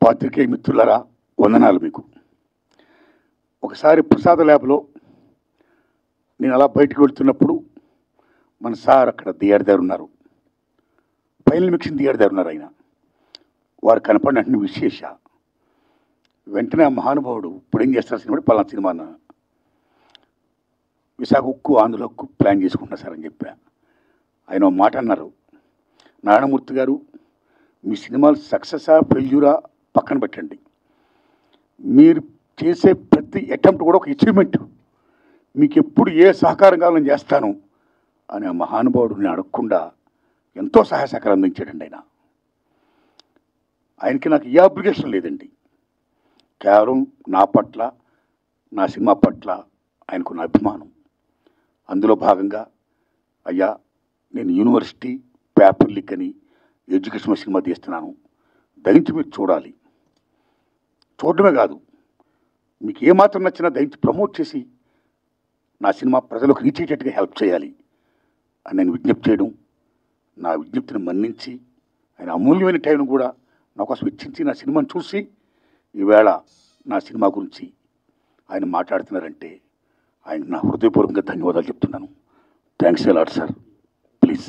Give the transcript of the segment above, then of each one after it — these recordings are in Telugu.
పాత్రికేయ మిత్రులారా, వందనాలు మీకు. ఒకసారి ప్రసాద ల్యాబ్లో నేను అలా బయటకు వెళ్తున్నప్పుడు మన సార్ అక్కడ దియాడిదారు ఉన్నారు, ఫైనల్ మిక్సింగ్ దియాడిదారు ఉన్నారు. ఆయన వారు కనపడినట్టు విశేష వెంటనే ఆ మహానుభావుడు ఇప్పుడు ఏం చేస్తారు సినిమా, పలానా సినిమా విశాఖ ఉక్కు ఆంధ్ర హక్కు ప్లాన్ చేసుకుంటున్నా సార్ అని చెప్పా. ఆయన ఒక మాట అన్నారు, నారాయణమూర్తి గారు మీ సినిమాలు సక్సెసా ఫెయిల్యూరా పక్కన పెట్టండి, మీరు చేసే ప్రతి అటెంప్ట్ కూడా ఒక అచీవ్మెంట్, మీకు ఎప్పుడు ఏ సహకారం కావాలని చేస్తాను అని ఆ మహానుభావుడిని అడగకుండా ఎంతో సహాయ సహకారం అందించాడండి. ఆయనకి నాకు ఏ అబ్లిగేషన్ లేదండి, కేవలం నా పట్ల నా సినిమా పట్ల ఆయనకున్న అభిమానం. అందులో భాగంగా అయ్యా నేను యూనివర్సిటీ పేపర్ లీక్ అని ఎడ్యుకేషన్ సినిమా తీస్తున్నాను, దయించి మీరు చూడాలి, చూడడమే కాదు మీకు ఏమాత్రం నచ్చినా దయించి ప్రమోట్ చేసి నా సినిమా ప్రజలకు రీచ్ అయ్యేటట్టుగా హెల్ప్ చేయాలి అని నేను విజ్ఞప్తి చేయడం, నా విజ్ఞప్తిని మన్నించి ఆయన అమూల్యమైన టైంను కూడా నా కోసం వెచ్చించి నా సినిమాను చూసి ఈవేళ నా సినిమా గురించి ఆయన మాట్లాడుతున్నారంటే ఆయన నా హృదయపూర్వకంగా ధన్యవాదాలు చెప్తున్నాను. Thanks a lot sir. Please.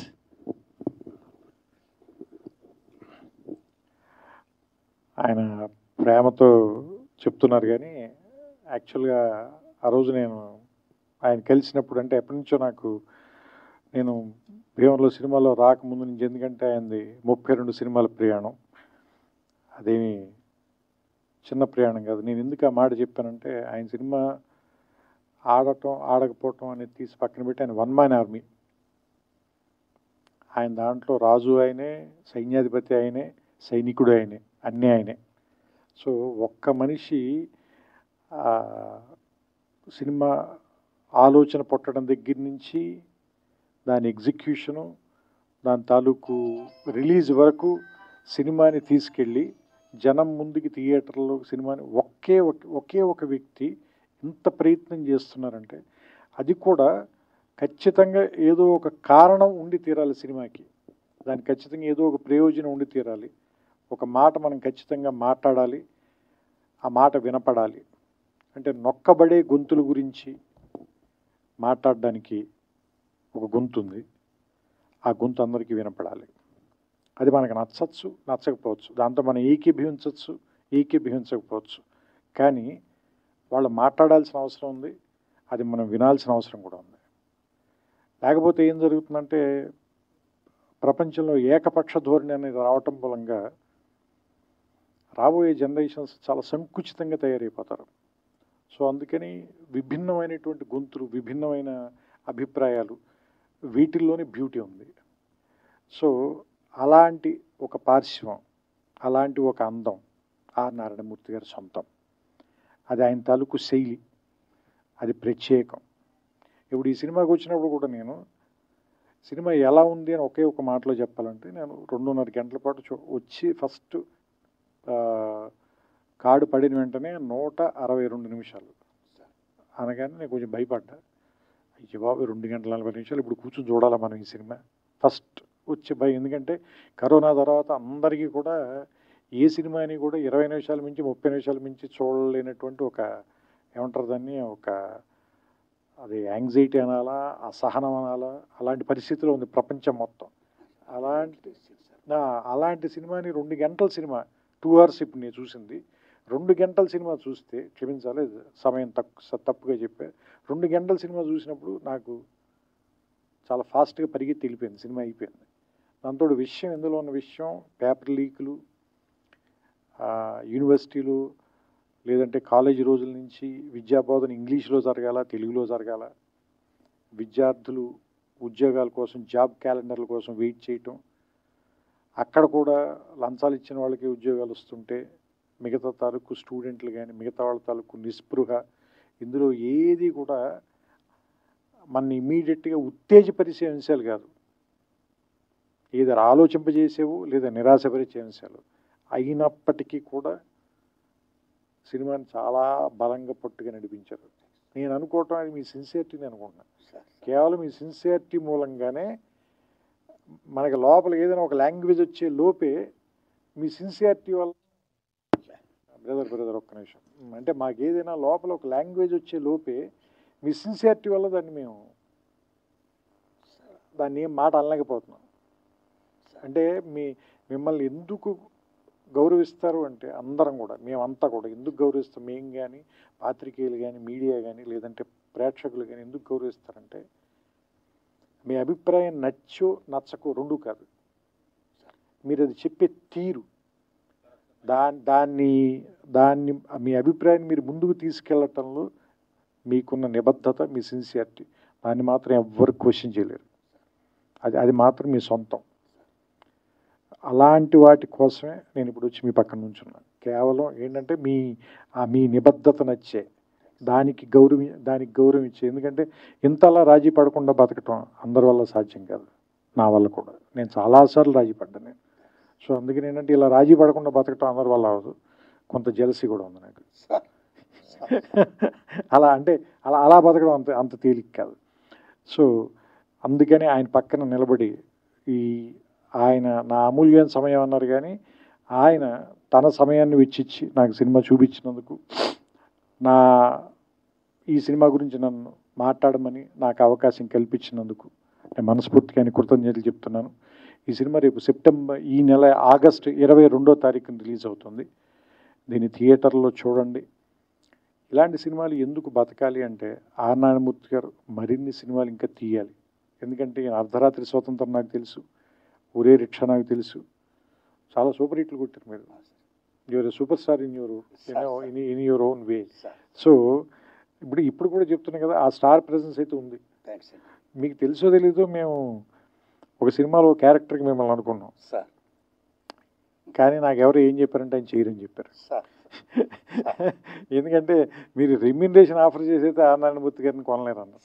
ఆయన ప్రేమతో చెప్తున్నారు కానీ యాక్చువల్గా ఆ రోజు నేను ఆయన కలిసినప్పుడు, అంటే ఎప్పటి నుంచో నేను భీమవరంలో సినిమాలో రాకముందు నుంచి, ఎందుకంటే ఆయనది 32 సినిమాల ప్రయాణం, అదేమి చిన్న ప్రయాణం కాదు. నేను ఎందుకు ఆ మాట చెప్పానంటే ఆయన సినిమా ఆడటం ఆడకపోవటం అనేది తీసి పక్కన పెట్టి ఆయన వన్ మ్యాన్ ఆర్మీ. ఆయన దాంట్లో రాజు ఆయనే, సైన్యాధిపతి ఆయనే, సైనికుడు ఆయనే, అన్నీ ఆయనే. సో ఒక్క మనిషి సినిమా ఆలోచన పుట్టడం దగ్గర నుంచి దాని ఎగ్జిక్యూషను, దాని తాలూకు రిలీజ్ వరకు సినిమాని తీసుకెళ్ళి జనం ముందుకి థియేటర్లో సినిమాని ఒకే ఒక వ్యక్తి ఇంత ప్రయత్నం చేస్తున్నారంటే అది కూడా ఖచ్చితంగా ఏదో ఒక కారణం ఉండి తీరాలి సినిమాకి, దానికి ఖచ్చితంగా ఏదో ఒక ప్రయోజనం ఉండి తీరాలి. ఒక మాట మనం ఖచ్చితంగా మాట్లాడాలి, ఆ మాట వినపడాలి. అంటే నొక్కబడే గొంతుల గురించి మాట్లాడడానికి ఒక గొంతు ఉంది, ఆ గొంతు అందరికీ వినపడాలి. అది మనకు నచ్చచ్చు, నచ్చకపోవచ్చు, దాంతో మనం ఏకీభవించవచ్చు, ఏకీభవించకపోవచ్చు, కానీ వాళ్ళు మాట్లాడాల్సిన అవసరం ఉంది, అది మనం వినాల్సిన అవసరం కూడా ఉంది. లేకపోతే ఏం జరుగుతుందంటే ప్రపంచంలో ఏకపక్ష ధోరణి అనేది రావటం మూలంగా రాబోయే జనరేషన్స్ చాలా సంకుచితంగా తయారైపోతారు. సో అందుకని విభిన్నమైనటువంటి గొంతులు, విభిన్నమైన అభిప్రాయాలు, వీటిల్లోనే బ్యూటీ ఉంది. సో అలాంటి ఒక పార్శ్వం, అలాంటి ఒక అందం ఆర్ నారాయణమూర్తి గారి సొంతం. అది ఆయన తాలూకు శైలి, అది ప్రత్యేకం. ఇప్పుడు ఈ సినిమాకి వచ్చినప్పుడు కూడా నేను సినిమా ఎలా ఉంది అని ఒకే ఒక మాటలో చెప్పాలంటే, నేను 2.5 గంటల పాటు వచ్చి ఫస్ట్ కార్డు పడిన వెంటనే 162 నిమిషాలు అనగానే నేను కొంచెం భయపడ్డా. అయ్యో బాబు 2 గంటల 40 నిమిషాలు ఇప్పుడు కూర్చొని చూడాలా మనం ఈ సినిమా, ఫస్ట్ వచ్చే భయం. ఎందుకంటే కరోనా తర్వాత అందరికీ కూడా ఏ సినిమాని కూడా 20 నిమిషాల మించి 30 నిమిషాల మించి చూడలేనటువంటి ఒక, ఏమంటారు దాన్ని, ఒక అది యాంగ్జైటీ అనాలా, అసహనం అనాలా, అలాంటి పరిస్థితిలో ఉంది ప్రపంచం మొత్తం. అలాంటి సినిమాని 2 గంటల సినిమా, 2 hours ఇప్పుడు నేను చూసింది, 2 గంటల సినిమా చూస్తే, క్షమించాలి సమయం తప్పుగా చెప్పా, 2 గంటల సినిమా చూసినప్పుడు నాకు చాలా ఫాస్ట్గా పరిగెత్తి వెళ్ళిపోయింది, సినిమా అయిపోయింది. దాంతో విషయం, ఇందులో ఉన్న విషయం పేపర్ లీకులు, యూనివర్సిటీలు లేదంటే కాలేజీ రోజుల నుంచి విద్యాబోధన ఇంగ్లీష్లో జరగాల, తెలుగులో జరగాల, విద్యార్థులు ఉద్యోగాల కోసం జాబ్ క్యాలెండర్ల కోసం వెయిట్ చేయటం, అక్కడ కూడా లంచాలు ఇచ్చిన వాళ్ళకి ఉద్యోగాలు వస్తుంటే మిగతా తాలూకు స్టూడెంట్లు కానీ మిగతా వాళ్ళ తాలూకు నిస్పృహ, ఇందులో ఏది కూడా మన ఇమీడియట్గా ఉత్తేజపరిచే అంశాలు కాదు, ఏదో ఆలోచింపజేసేవు లేదా నిరాశపరిచే అంశాలు అయినప్పటికీ కూడా సినిమాని చాలా బలంగా పట్టుగా నడిపించారు. నేను అనుకోవటం అది మీ సిన్సియారిటీని అనుకుంటున్నాను. కేవలం మీ సిన్సియారిటీ మూలంగానే మనకి లోపల ఏదైనా ఒక లాంగ్వేజ్ వచ్చే లోపే మీ సిన్సియారిటీ వల్ల బ్రదర్ ఒక్క నిమిషం. అంటే మాకు ఏదైనా లోపల ఒక లాంగ్వేజ్ వచ్చే లోపే మీ సిన్సియారిటీ వల్ల దాన్ని ఏం మాట అనలేకపోతున్నాం. అంటే మిమ్మల్ని ఎందుకు గౌరవిస్తారు అంటే అందరం కూడా, మేమంతా కూడా ఎందుకు గౌరవిస్తాం, మేము కానీ పాత్రికేయులు కానీ మీడియా కానీ లేదంటే ప్రేక్షకులు కానీ ఎందుకు గౌరవిస్తారంటే మీ అభిప్రాయం నచ్చో నచ్చకో రెండూ కాదు, మీరు అది చెప్పే తీరు, దాన్ని మీ అభిప్రాయాన్ని మీరు ముందుకు తీసుకెళ్ళటంలో మీకున్న నిబద్ధత, మీ సిన్సియారిటీ, దాన్ని మాత్రం ఎవ్వరు క్వశ్చన్ చేయలేరు. అది మాత్రం మీ సొంతం. అలాంటి వాటి కోసమే నేను ఇప్పుడు వచ్చి మీ పక్కన నుంచున్నాను. కేవలం ఏంటంటే మీ నిబద్ధత నచ్చే దానికి గౌరవం ఇచ్చే. ఎందుకంటే ఇంతలా రాజీ పడకుండా బతకటం అందరి వల్ల సాధ్యం కాదు, నా వల్ల కూడా. నేను చాలాసార్లు రాజీ పడ్డాను నేను. సో అందుకని ఏంటంటే ఇలా రాజీ పడకుండా బతకటం అందరి వల్ల అవ్వదు. కొంత జెలసీ కూడా ఉంది నాకు. అలా బతకడం అంత తేలిక కాదు. సో అందుకని ఆయన పక్కన నిలబడి ఆయన నా అమూల్యమైన సమయం అన్నారు, కానీ ఆయన తన సమయాన్ని వెచ్చిచ్చి నాకు సినిమా చూపించినందుకు, ఈ సినిమా గురించి నన్ను మాట్లాడమని నాకు అవకాశం కల్పించినందుకు నేను మనస్ఫూర్తిగా ఆయన కృతజ్ఞతలు చెప్తున్నాను. ఈ సినిమా రేపు ఈ నెల ఆగస్టు 22వ తారీఖున రిలీజ్ అవుతుంది. దీన్ని థియేటర్లో చూడండి. ఇలాంటి సినిమాలు ఎందుకు బతకాలి అంటే ఆర్ నారాయణమూర్తి గారు మరిన్ని సినిమాలు ఇంకా తీయాలి. ఎందుకంటే అర్ధరాత్రి స్వతంత్రం నాకు తెలుసు, ఒరే రిక్షా నాకు తెలుసు, చాలా సూపర్ హిట్లు కొట్టారు మీరు. You're super star in your own way. So ఇప్పుడు కూడా చెప్తున్నా కదా, ఆ స్టార్ ప్రెజెన్స్ అయితే ఉంది. మీకు తెలుసో తెలీదో మేము ఒక సినిమాలో క్యారెక్టర్కి మిమ్మల్ని అనుకున్నాం, కానీ నాకు ఎవరు ఏం చెప్పారంటే ఆయన చేయరని చెప్పారు. ఎందుకంటే మీరు రెమ్యూనరేషన్ ఆఫర్ చేసైతే ఆర్ నారాయణమూర్తి గారిని కొనలేరన్న.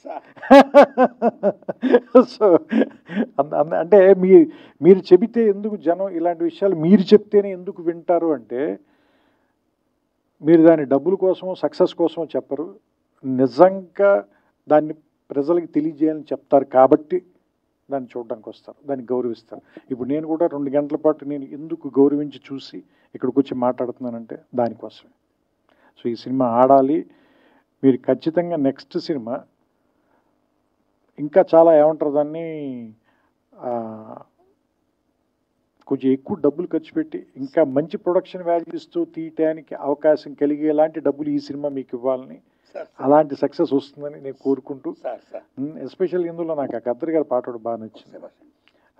సో అంటే మీరు చెబితే ఎందుకు జనం ఇలాంటి విషయాలు మీరు చెప్తేనే ఎందుకు వింటారు అంటే, మీరు దాని డబ్బుల కోసమో సక్సెస్ కోసమో చెప్పరు, నిజంగా దాన్ని ప్రజలకి తెలియజేయాలని చెప్తారు కాబట్టి దాన్ని చూడడానికి వస్తారు, దాన్ని గౌరవిస్తారు. ఇప్పుడు నేను కూడా 2 గంటల పాటు నేను ఎందుకు గౌరవించి చూసి ఇక్కడికి వచ్చి మాట్లాడుతున్నానంటే దానికోసమే. సో ఈ సినిమా ఆడాలి. మీరు ఖచ్చితంగా నెక్స్ట్ సినిమా ఇంకా చాలా ఏమంటారు దాన్ని, కొంచెం ఎక్కువ డబ్బులు ఖర్చు పెట్టి ఇంకా మంచి ప్రొడక్షన్ వాల్యూస్తో తీయటానికి అవకాశం కలిగేలాంటి డబ్బులు ఈ సినిమా మీకు ఇవ్వాలని, అలాంటి సక్సెస్ వస్తుందని నేను కోరుకుంటూ, ఎస్పెషల్ ఇందులో నాకు ఆ గద్దర్ గారి పాట కూడా బాగా నచ్చింది.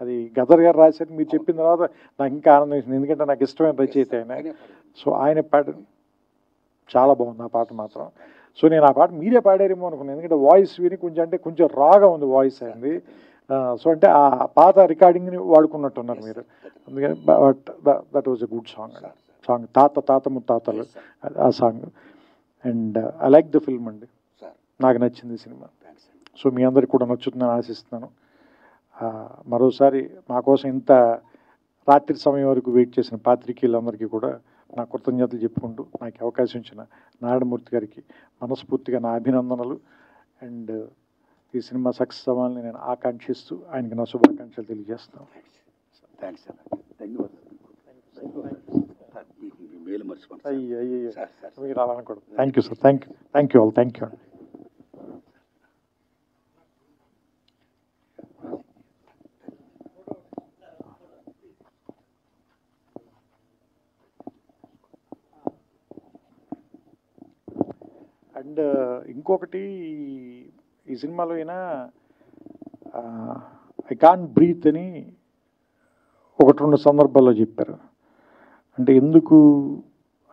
అది గద్దర్ గారు రాశారు, మీరు చెప్పిన తర్వాత నాకు ఇంకా ఆనందం వేసింది. ఎందుకంటే నాకు ఇష్టమైన రచయిత ఆయన. సో ఆయన పాట చాలా బాగుంది ఆ పాట మాత్రం. సో నేను ఆ పాట మీరే పాడారేమో అనుకున్నాను, ఎందుకంటే వాయిస్ విని కొంచెం రాగా ఉంది వాయిస్ అయింది. సో అంటే ఆ పాత రికార్డింగ్ని వాడుకున్నట్టున్నారు మీరు. అందుకని that was a good song తాత ముత్తాతలు ఆ song. And I like the film అండి, నాకు నచ్చింది సినిమా. సో మీ అందరికి కూడా నచ్చుతుందని ఆశిస్తున్నాను. మరోసారి మా కోసం ఇంత రాత్రి సమయం వరకు వెయిట్ చేసిన పాత్రికేయులందరికీ కూడా నా కృతజ్ఞతలు చెప్పుకుంటూ, నాకు అవకాశం ఇచ్చిన నారాయణమూర్తి గారికి మనస్ఫూర్తిగా నా అభినందనలు. అండ్ ఈ సినిమా సక్సెస్ అవ్వాలని నేను ఆకాంక్షిస్తూ ఆయనకి నా శుభాకాంక్షలు తెలియజేస్తాను. అయ్యో మీరు రావాలనుకోండి. Thank you sir, thank you all, thank you అండి. అండ్ ఇంకొకటి, ఈ సినిమాలో అయినా ఐ కాంట్ బ్రీత్ అని 1-2 సందర్భాల్లో చెప్పారు. అంటే ఎందుకు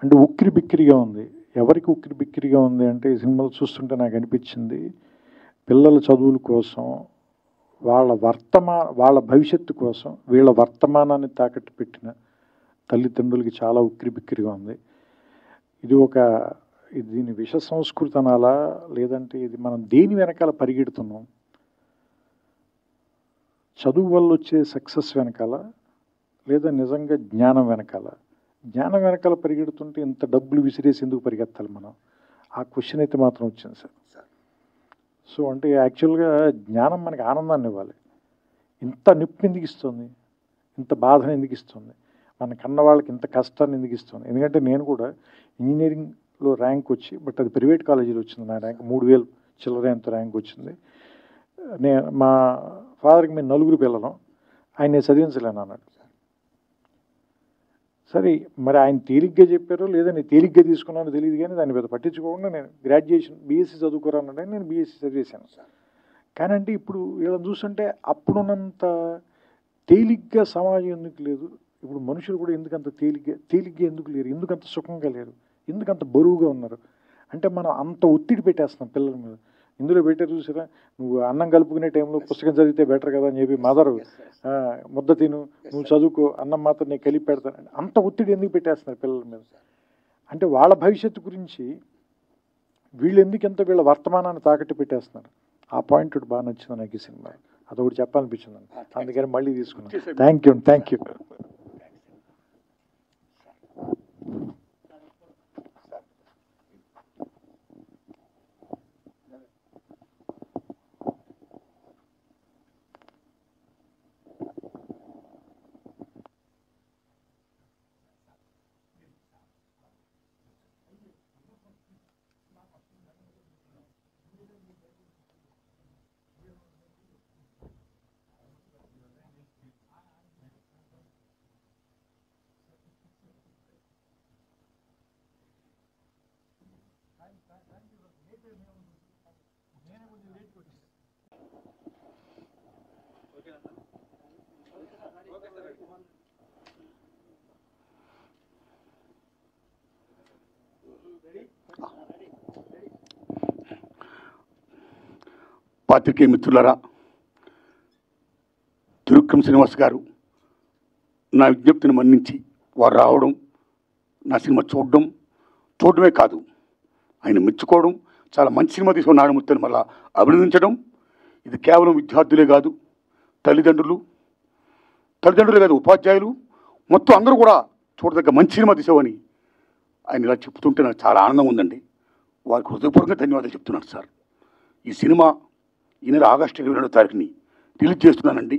అంటే ఉక్కిరి బిక్కిరిగా ఉంది. ఎవరికి ఉక్కిరి బిక్కిరిగా ఉంది అంటే, ఈ సినిమాలు చూస్తుంటే నాకు అనిపించింది, పిల్లల చదువుల కోసం, వాళ్ళ భవిష్యత్తు కోసం వీళ్ళ వర్తమానాన్ని తాకట్టు పెట్టిన తల్లిదండ్రులకి చాలా ఉక్కిరి బిక్కిరిగా ఉంది. దీని విష సంస్కృతి అనాలా, లేదంటే ఇది మనం దేని వెనకాల పరిగెడుతున్నాం? చదువు వల్ల వచ్చే సక్సెస్ వెనకాల, లేదా నిజంగా జ్ఞానం వెనకాల? జ్ఞానం వెనకాల పరిగెడుతుంటే ఇంత డబ్బులు విసిరేసి ఎందుకు పరిగెత్తాలి మనం? ఆ క్వశ్చన్ అయితే మాత్రం వచ్చింది సార్. సో అంటే యాక్చువల్గా జ్ఞానం మనకి ఆనందాన్ని ఇవ్వాలి. ఇంత నొప్పి ఎందుకు ఇస్తుంది, ఇంత బాధను ఎందుకు ఇస్తుంది? మన కన్న వాళ్ళకి ఇంత కష్టాన్ని ఎందుకు ఇస్తాను? ఎందుకంటే నేను కూడా ఇంజనీరింగ్లో ర్యాంక్ వచ్చి, బట్ అది ప్రైవేట్ కాలేజీలో వచ్చింది నా ర్యాంక్, 3000 చిల్లర ఎంత ర్యాంక్ వచ్చింది. మా ఫాదర్కి మేము 4 పిల్లలం, ఆయన నేను చదివించలేను అన్నాడు. సరే మరి ఆయన తేలిగ్గా చెప్పారో లేదా నేను తేలిగ్గా తీసుకున్నానో తెలియదు, కానీ దాన్ని పెద్ద పట్టించుకోకుండా నేను గ్రాడ్యుయేషన్ బీఎస్సీ చదువుకోరానంటే నేను బీఎస్సీ చదివేశాను. కానీ అంటే ఇప్పుడు వీళ్ళని చూస్తుంటే అప్పుడున్నంత తేలిగ్గా సమాజం ఎందుకు లేదు, ఇప్పుడు మనుషులు కూడా ఎందుకంత తేలిగ్గా ఎందుకు లేరు, ఎందుకంత సుఖంగా లేరు, ఎందుకంత బరువుగా ఉన్నారు అంటే మనం అంత ఒత్తిడి పెట్టేస్తున్నాం పిల్లల మీద. ఇందులో పెట్టారు చూసారా, నువ్వు అన్నం కలుపుకునే టైంలో పుస్తకం చదివితే బెటర్ కదా అని చెప్పి మదరు ముద్ద తిను, నువ్వు చదువుకో, అన్నం మాత్రం నేను కలిపి పెడతాను, అంత ఒత్తిడి ఎందుకు పెట్టేస్తున్నారు పిల్లల మీద? అంటే వాళ్ళ భవిష్యత్తు గురించి వీళ్ళు ఎందుకు ఎంత వీళ్ళ వర్తమానాన్ని తాకట్టు పెట్టేస్తున్నారు. ఆ పాయింట్ బాగా నచ్చింది నాకు ఈ సినిమా, అదొకటి చెప్పాలనిపించింది, అందుకని మళ్ళీ తీసుకున్నాను. Thank you. పాత్రికేయ మిత్రులారా, త్రివిక్రమ్ శ్రీనివాస్ గారు నా విజ్ఞప్తిని మన్నించి వారు రావడం, నా సినిమా చూడడమే కాదు ఆయన మెచ్చుకోవడం, చాలా మంచి సినిమా తీసుకున్న నారాయణమూర్తిని మళ్ళా అభినందించడం, ఇది కేవలం విద్యార్థులే కాదు, తల్లిదండ్రులే కాదు, ఉపాధ్యాయులు మొత్తం అందరూ కూడా చూడదగ్గ మంచి సినిమా తీసావని ఆయన ఇలా చెప్తుంటే నాకు చాలా ఆనందం ఉందండి. వారికి హృదయపూర్వకంగా ధన్యవాదాలు చెప్తున్నాను సార్. ఈ సినిమా ఈ నెల ఆగస్టు 22వ తారీఖుని రిలీజ్ చేస్తున్నానండి.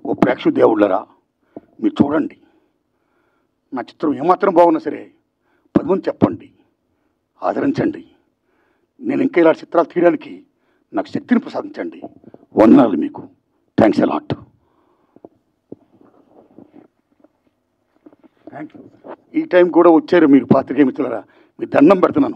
ఓ ప్రేక్షక దేవుళ్ళరా మీరు చూడండి. నా చిత్రం ఏమాత్రం బాగున్నా సరే 10 మంది చెప్పండి, ఆదరించండి. నేను ఇంకా ఇలా చిత్రాలు తీయడానికి నాకు శక్తిని ప్రసాదించండి. వందనాలు మీకు. Thanks a lot. Thank you. ఈ టైం కూడా వచ్చారు మీరు పాత్రికేయ మిత్రులారా, మీ దండం పెడుతున్నాను.